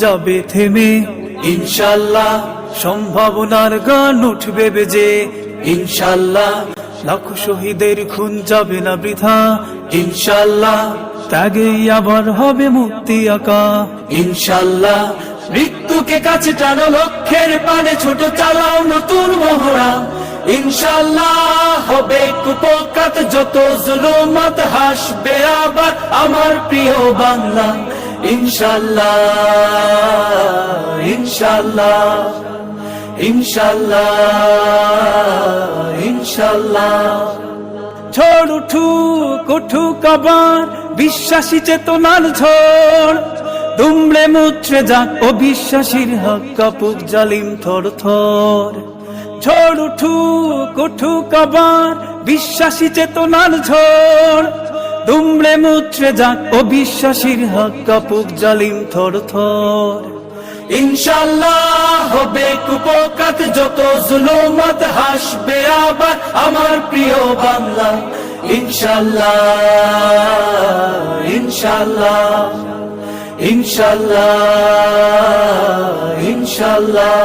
যাবে থেমে, ইনশাআল্লাহ সম্ভাবনার গান উঠবে বেজে, ইনশাআল্লাহ লাখো শহীদের খুন যাবে না বৃথা, ইনশাআল্লাহ ত্যাগেই আবার হবে মুক্তি আঁকা, ইনশাআল্লাহ মৃত্যুকে কাছে টানো, লক্ষ্যের পানে ছোট চালাও নতুন মহড়া, ইনশাআল্লাহ হবে কুপকাত যত জুলুমাত, হাসবে আবার আমার প্রিয় বাংলা, ইনশাআল্লাহ ইনশাআল্লাহ ইনশাআল্লাহ ইনশাআল্লাহ। ঝড় উঠুক উঠুক আবার বিশ্বাসী চেতনার ঝড়, দুমড়ে মুচড়ে যাক অবিশ্বাসীর হাত, কাঁপুক জালিম থর থর। ঝড় উঠুক উঠুক আবার বিশ্বাসী চেতনার ঝড়, দুমড়ে মুচড়ে যাক অবিশ্বাসীর হাত, কাঁপুক জালিম থর থর। ইনশাআল্লাহ হবে কুপকাত যত জুলুমাত, হাসবে আবার আমার প্রিয় বাংলা, ইনশাআল্লাহ ইনশাআল্লাহ ইনশাআল্লাহ ইনশাআল্লাহ।